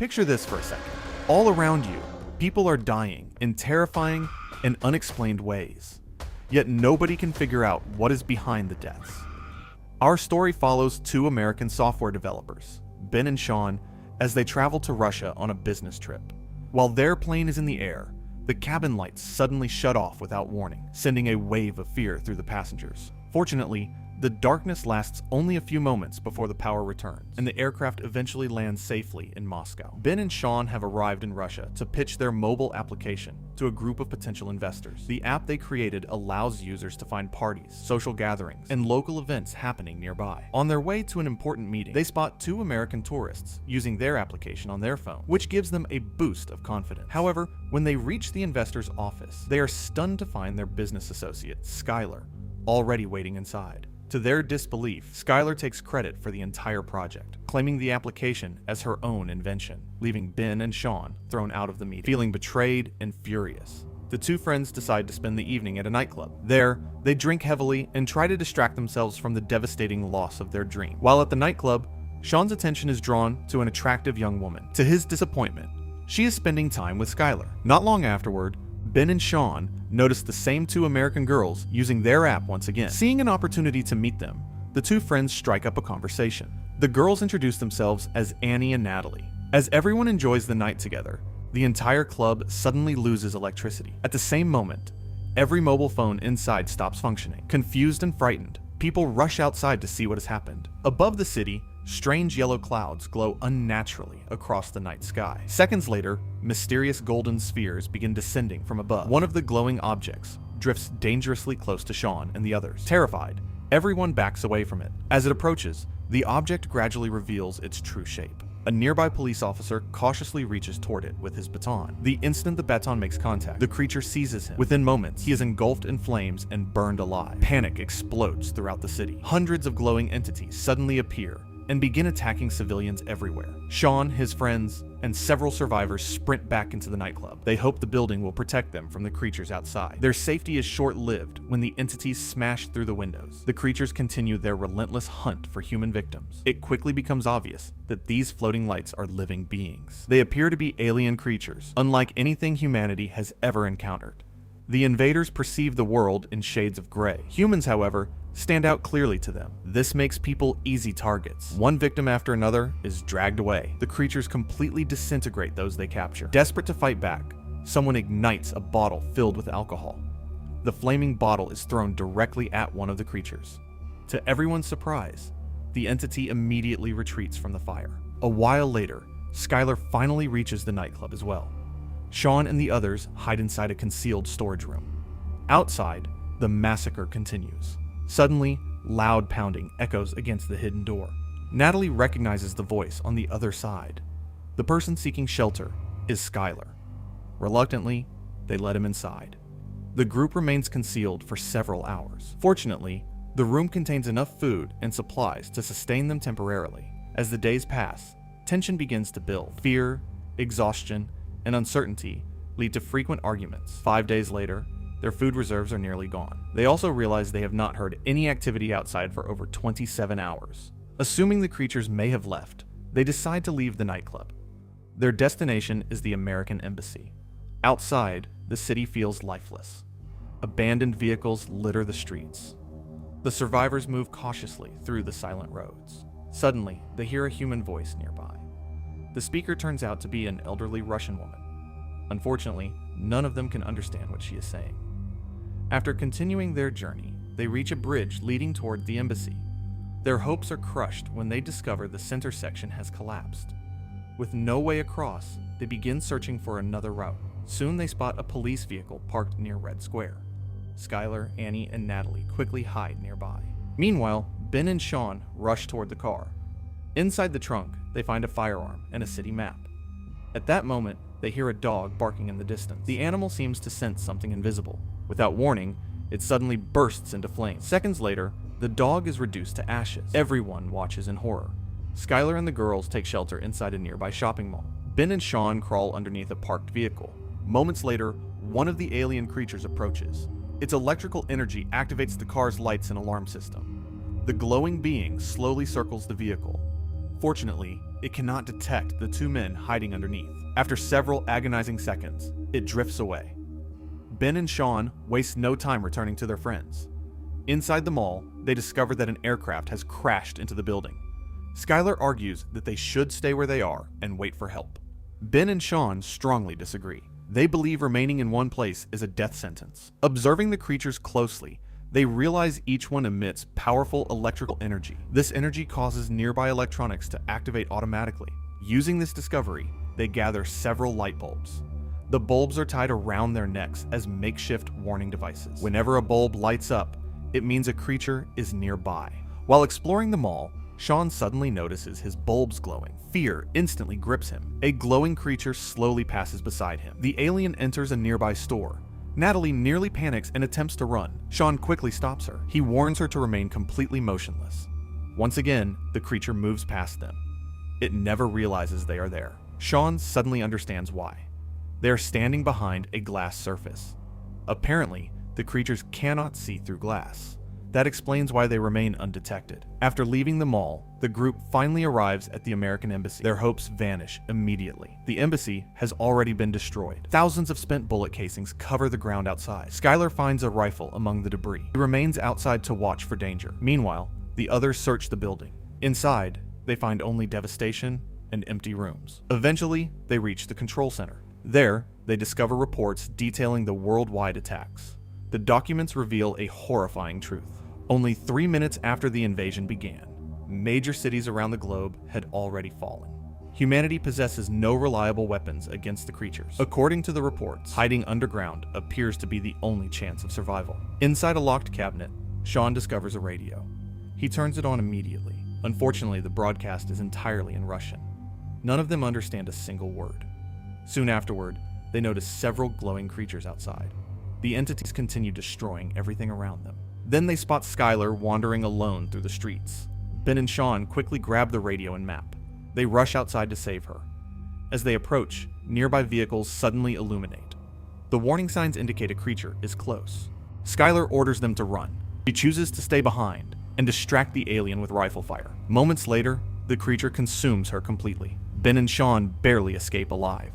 Picture this for a second. All around you, people are dying in terrifying and unexplained ways. Yet nobody can figure out what is behind the deaths. Our story follows two American software developers, Ben and Sean, as they travel to Russia on a business trip. While their plane is in the air, the cabin lights suddenly shut off without warning, sending a wave of fear through the passengers. Fortunately, the darkness lasts only a few moments before the power returns, and the aircraft eventually lands safely in Moscow. Ben and Sean have arrived in Russia to pitch their mobile application to a group of potential investors. The app they created allows users to find parties, social gatherings, and local events happening nearby. On their way to an important meeting, they spot two American tourists using their application on their phone, which gives them a boost of confidence. However, when they reach the investor's office, they are stunned to find their business associate, Skylar, already waiting inside. To their disbelief, Skylar takes credit for the entire project, claiming the application as her own invention, leaving Ben and Sean thrown out of the meeting. Feeling betrayed and furious, the two friends decide to spend the evening at a nightclub. There, they drink heavily and try to distract themselves from the devastating loss of their dream. While at the nightclub, Sean's attention is drawn to an attractive young woman. To his disappointment, she is spending time with Skylar. Not long afterward, Ben and Sean notice the same two American girls using their app once again. Seeing an opportunity to meet them, the two friends strike up a conversation. The girls introduce themselves as Annie and Natalie. As everyone enjoys the night together, the entire club suddenly loses electricity. At the same moment, every mobile phone inside stops functioning. Confused and frightened, people rush outside to see what has happened. Above the city, strange yellow clouds glow unnaturally across the night sky. Seconds later, mysterious golden spheres begin descending from above. One of the glowing objects drifts dangerously close to Sean and the others. Terrified, everyone backs away from it. As it approaches, the object gradually reveals its true shape. A nearby police officer cautiously reaches toward it with his baton. The instant the baton makes contact, the creature seizes him. Within moments, he is engulfed in flames and burned alive. Panic explodes throughout the city. Hundreds of glowing entities suddenly appear and begin attacking civilians everywhere. Sean, his friends, and several survivors sprint back into the nightclub. They hope the building will protect them from the creatures outside. Their safety is short-lived when the entities smash through the windows. The creatures continue their relentless hunt for human victims. It quickly becomes obvious that these floating lights are living beings. They appear to be alien creatures, unlike anything humanity has ever encountered. The invaders perceive the world in shades of gray. Humans, however, stand out clearly to them. This makes people easy targets. One victim after another is dragged away. The creatures completely disintegrate those they capture. Desperate to fight back, someone ignites a bottle filled with alcohol. The flaming bottle is thrown directly at one of the creatures. To everyone's surprise, the entity immediately retreats from the fire. A while later, Skylar finally reaches the nightclub as well. Sean and the others hide inside a concealed storage room. Outside, the massacre continues. Suddenly, loud pounding echoes against the hidden door. Natalie recognizes the voice on the other side. The person seeking shelter is Skylar. Reluctantly, they let him inside. The group remains concealed for several hours. Fortunately, the room contains enough food and supplies to sustain them temporarily. As the days pass, tension begins to build. Fear, exhaustion, and uncertainty lead to frequent arguments. 5 days later, their food reserves are nearly gone. They also realize they have not heard any activity outside for over 27 hours. Assuming the creatures may have left, they decide to leave the nightclub. Their destination is the American embassy. Outside, the city feels lifeless. Abandoned vehicles litter the streets. The survivors move cautiously through the silent roads. Suddenly, they hear a human voice nearby. The speaker turns out to be an elderly Russian woman. Unfortunately, none of them can understand what she is saying. After continuing their journey, they reach a bridge leading toward the embassy. Their hopes are crushed when they discover the center section has collapsed. With no way across, they begin searching for another route. Soon they spot a police vehicle parked near Red Square. Skylar, Annie, and Natalie quickly hide nearby. Meanwhile, Ben and Sean rush toward the car. Inside the trunk, they find a firearm and a city map. At that moment, they hear a dog barking in the distance. The animal seems to sense something invisible. Without warning, it suddenly bursts into flames. Seconds later, the dog is reduced to ashes. Everyone watches in horror. Skylar and the girls take shelter inside a nearby shopping mall. Ben and Sean crawl underneath a parked vehicle. Moments later, one of the alien creatures approaches. Its electrical energy activates the car's lights and alarm system. The glowing being slowly circles the vehicle. Fortunately, it cannot detect the two men hiding underneath. After several agonizing seconds, it drifts away. Ben and Sean waste no time returning to their friends. Inside the mall, they discover that an aircraft has crashed into the building. Skylar argues that they should stay where they are and wait for help. Ben and Sean strongly disagree. They believe remaining in one place is a death sentence. Observing the creatures closely, they realize each one emits powerful electrical energy. This energy causes nearby electronics to activate automatically. Using this discovery, they gather several light bulbs. The bulbs are tied around their necks as makeshift warning devices. Whenever a bulb lights up, it means a creature is nearby. While exploring the mall, Sean suddenly notices his bulbs glowing. Fear instantly grips him. A glowing creature slowly passes beside him. The alien enters a nearby store. Natalie nearly panics and attempts to run. Sean quickly stops her. He warns her to remain completely motionless. Once again, the creature moves past them. It never realizes they are there. Sean suddenly understands why. They are standing behind a glass surface. Apparently, the creatures cannot see through glass. That explains why they remain undetected. After leaving the mall, the group finally arrives at the American embassy. Their hopes vanish immediately. The embassy has already been destroyed. Thousands of spent bullet casings cover the ground outside. Skylar finds a rifle among the debris. He remains outside to watch for danger. Meanwhile, the others search the building. Inside, they find only devastation and empty rooms. Eventually, they reach the control center. There, they discover reports detailing the worldwide attacks. The documents reveal a horrifying truth. Only 3 minutes after the invasion began, major cities around the globe had already fallen. Humanity possesses no reliable weapons against the creatures. According to the reports, hiding underground appears to be the only chance of survival. Inside a locked cabinet, Sean discovers a radio. He turns it on immediately. Unfortunately, the broadcast is entirely in Russian. None of them understand a single word. Soon afterward, they notice several glowing creatures outside. The entities continue destroying everything around them. Then they spot Skylar wandering alone through the streets. Ben and Sean quickly grab the radio and map. They rush outside to save her. As they approach, nearby vehicles suddenly illuminate. The warning signs indicate a creature is close. Skylar orders them to run. She chooses to stay behind and distract the alien with rifle fire. Moments later, the creature consumes her completely. Ben and Sean barely escape alive.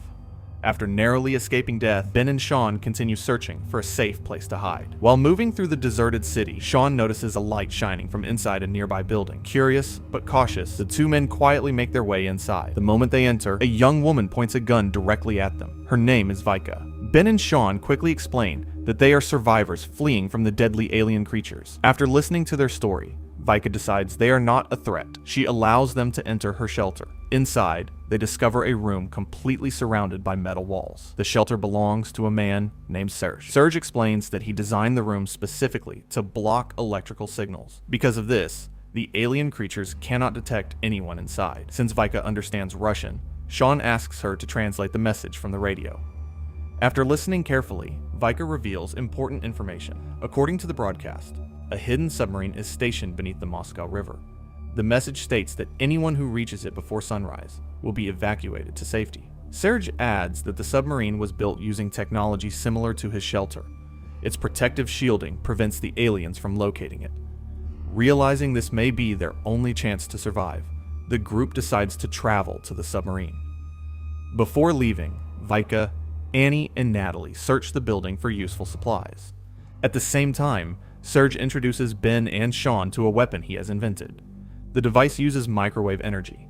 After narrowly escaping death, Ben and Sean continue searching for a safe place to hide. While moving through the deserted city, Sean notices a light shining from inside a nearby building. Curious but cautious, the two men quietly make their way inside. The moment they enter, a young woman points a gun directly at them. Her name is Vika. Ben and Sean quickly explain that they are survivors fleeing from the deadly alien creatures. After listening to their story, Vika decides they are not a threat. She allows them to enter her shelter. Inside, they discover a room completely surrounded by metal walls. The shelter belongs to a man named Serge. Serge explains that he designed the room specifically to block electrical signals. Because of this, the alien creatures cannot detect anyone inside. Since Vika understands Russian, Sean asks her to translate the message from the radio. After listening carefully, Vika reveals important information. According to the broadcast, a hidden submarine is stationed beneath the Moscow River. The message states that anyone who reaches it before sunrise will be evacuated to safety. Serge adds that the submarine was built using technology similar to his shelter. Its protective shielding prevents the aliens from locating it. Realizing this may be their only chance to survive, the group decides to travel to the submarine. Before leaving, Vika, Annie, and Natalie search the building for useful supplies. At the same time, Serge introduces Ben and Sean to a weapon he has invented. The device uses microwave energy.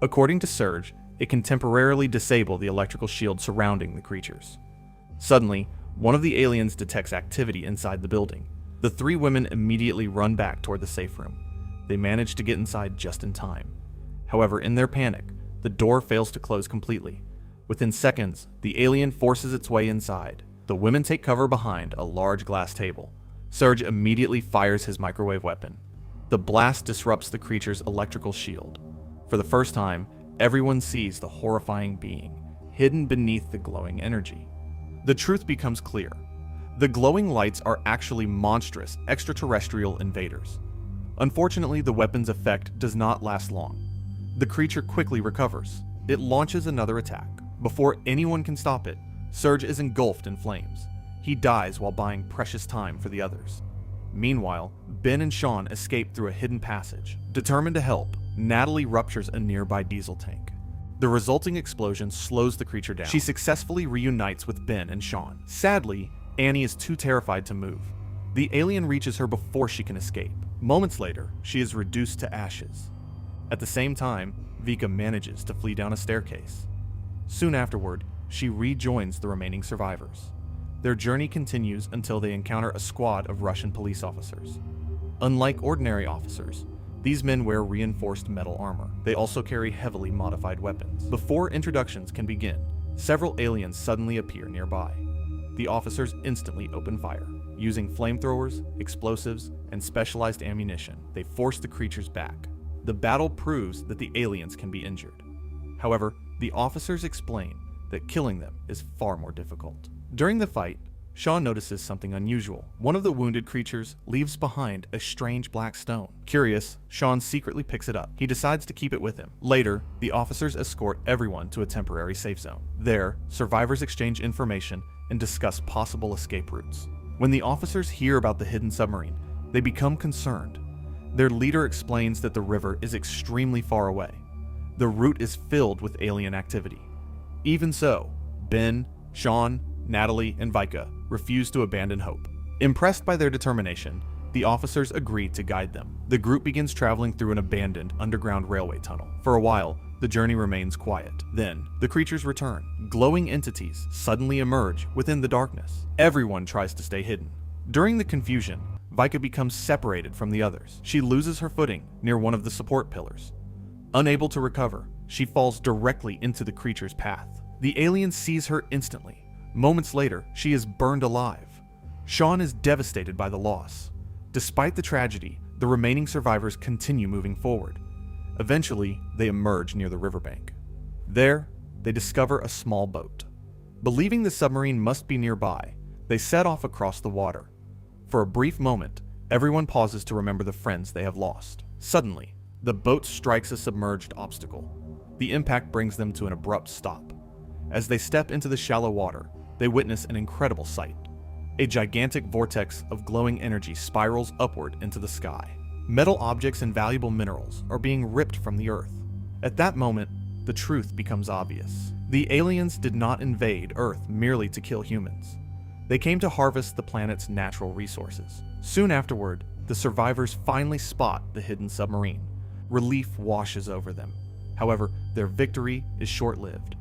According to Serge, it can temporarily disable the electrical shield surrounding the creatures. Suddenly, one of the aliens detects activity inside the building. The three women immediately run back toward the safe room. They manage to get inside just in time. However, in their panic, the door fails to close completely. Within seconds, the alien forces its way inside. The women take cover behind a large glass table. Serge immediately fires his microwave weapon. The blast disrupts the creature's electrical shield. For the first time, everyone sees the horrifying being hidden beneath the glowing energy. The truth becomes clear. The glowing lights are actually monstrous extraterrestrial invaders. Unfortunately, the weapon's effect does not last long. The creature quickly recovers. It launches another attack. Before anyone can stop it, Serge is engulfed in flames. He dies while buying precious time for the others. Meanwhile, Ben and Sean escape through a hidden passage. Determined to help, Natalie ruptures a nearby diesel tank. The resulting explosion slows the creature down. She successfully reunites with Ben and Sean. Sadly, Annie is too terrified to move. The alien reaches her before she can escape. Moments later, she is reduced to ashes. At the same time, Vika manages to flee down a staircase. Soon afterward, she rejoins the remaining survivors. Their journey continues until they encounter a squad of Russian police officers. Unlike ordinary officers, these men wear reinforced metal armor. They also carry heavily modified weapons. Before introductions can begin, several aliens suddenly appear nearby. The officers instantly open fire. Using flamethrowers, explosives, and specialized ammunition, they force the creatures back. The battle proves that the aliens can be injured. However, the officers explain that killing them is far more difficult. During the fight, Sean notices something unusual. One of the wounded creatures leaves behind a strange black stone. Curious, Sean secretly picks it up. He decides to keep it with him. Later, the officers escort everyone to a temporary safe zone. There, survivors exchange information and discuss possible escape routes. When the officers hear about the hidden submarine, they become concerned. Their leader explains that the river is extremely far away. The route is filled with alien activity. Even so, Ben, Sean, Natalie, and Vika refuse to abandon hope. Impressed by their determination, the officers agree to guide them. The group begins traveling through an abandoned underground railway tunnel. For a while, the journey remains quiet. Then, the creatures return. Glowing entities suddenly emerge within the darkness. Everyone tries to stay hidden. During the confusion, Vika becomes separated from the others. She loses her footing near one of the support pillars. Unable to recover, she falls directly into the creature's path. The alien sees her instantly. Moments later, she is burned alive. Sean is devastated by the loss. Despite the tragedy, the remaining survivors continue moving forward. Eventually, they emerge near the riverbank. There, they discover a small boat. Believing the submarine must be nearby, they set off across the water. For a brief moment, everyone pauses to remember the friends they have lost. Suddenly, the boat strikes a submerged obstacle. The impact brings them to an abrupt stop. As they step into the shallow water, they witness an incredible sight. A gigantic vortex of glowing energy spirals upward into the sky. Metal objects and valuable minerals are being ripped from the earth. At that moment, the truth becomes obvious. The aliens did not invade Earth merely to kill humans. They came to harvest the planet's natural resources. Soon afterward, the survivors finally spot the hidden submarine. Relief washes over them. However, their victory is short-lived.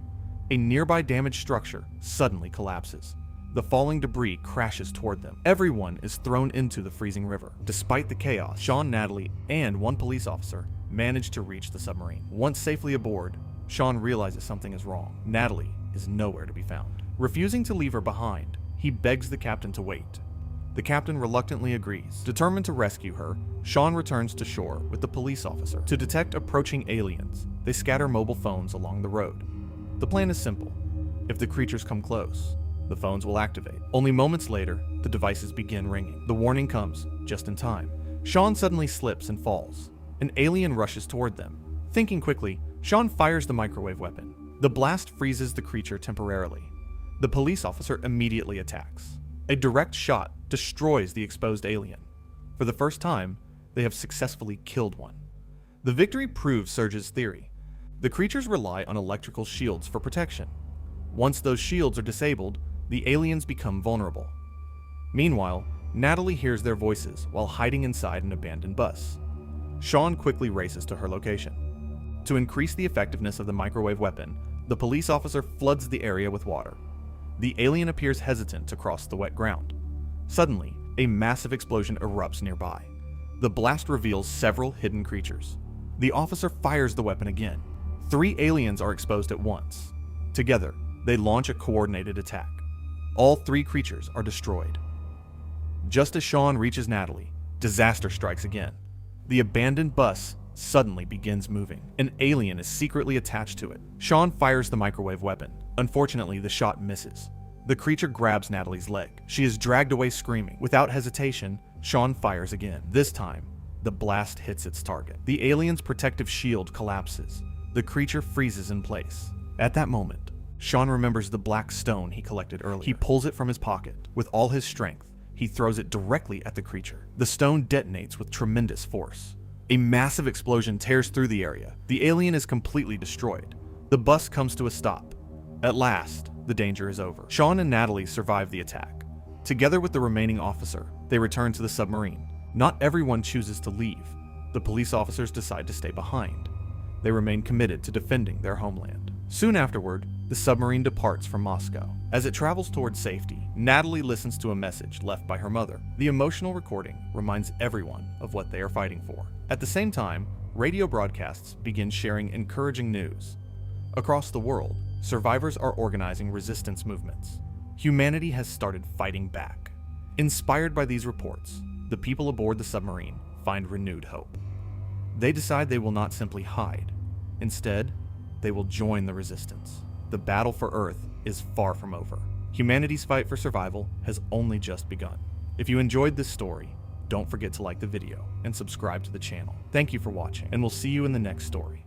A nearby damaged structure suddenly collapses. The falling debris crashes toward them. Everyone is thrown into the freezing river. Despite the chaos, Sean, Natalie, and one police officer manage to reach the submarine. Once safely aboard, Sean realizes something is wrong. Natalie is nowhere to be found. Refusing to leave her behind, he begs the captain to wait. The captain reluctantly agrees. Determined to rescue her, Sean returns to shore with the police officer. To detect approaching aliens, they scatter mobile phones along the road. The plan is simple. If the creatures come close, the phones will activate. Only moments later, the devices begin ringing. The warning comes just in time. Sean suddenly slips and falls. An alien rushes toward them. Thinking quickly, Sean fires the microwave weapon. The blast freezes the creature temporarily. The police officer immediately attacks. A direct shot destroys the exposed alien. For the first time, they have successfully killed one. The victory proves Surge's theory. The creatures rely on electrical shields for protection. Once those shields are disabled, the aliens become vulnerable. Meanwhile, Natalie hears their voices while hiding inside an abandoned bus. Sean quickly races to her location. To increase the effectiveness of the microwave weapon, the police officer floods the area with water. The alien appears hesitant to cross the wet ground. Suddenly, a massive explosion erupts nearby. The blast reveals several hidden creatures. The officer fires the weapon again. 3 aliens are exposed at once. Together, they launch a coordinated attack. All 3 creatures are destroyed. Just as Sean reaches Natalie, disaster strikes again. The abandoned bus suddenly begins moving. An alien is secretly attached to it. Sean fires the microwave weapon. Unfortunately, the shot misses. The creature grabs Natalie's leg. She is dragged away screaming. Without hesitation, Sean fires again. This time, the blast hits its target. The alien's protective shield collapses. The creature freezes in place. At that moment, Sean remembers the black stone he collected earlier. He pulls it from his pocket. With all his strength, he throws it directly at the creature. The stone detonates with tremendous force. A massive explosion tears through the area. The alien is completely destroyed. The bus comes to a stop. At last, the danger is over. Sean and Natalie survive the attack. Together with the remaining officer, they return to the submarine. Not everyone chooses to leave. The police officers decide to stay behind. They remain committed to defending their homeland. Soon afterward, the submarine departs from Moscow. As it travels towards safety, Natalie listens to a message left by her mother. The emotional recording reminds everyone of what they are fighting for. At the same time, radio broadcasts begin sharing encouraging news. Across the world, survivors are organizing resistance movements. Humanity has started fighting back. Inspired by these reports, the people aboard the submarine find renewed hope. They decide they will not simply hide. Instead, they will join the resistance. The battle for Earth is far from over. Humanity's fight for survival has only just begun. If you enjoyed this story, don't forget to like the video and subscribe to the channel. Thank you for watching, and we'll see you in the next story.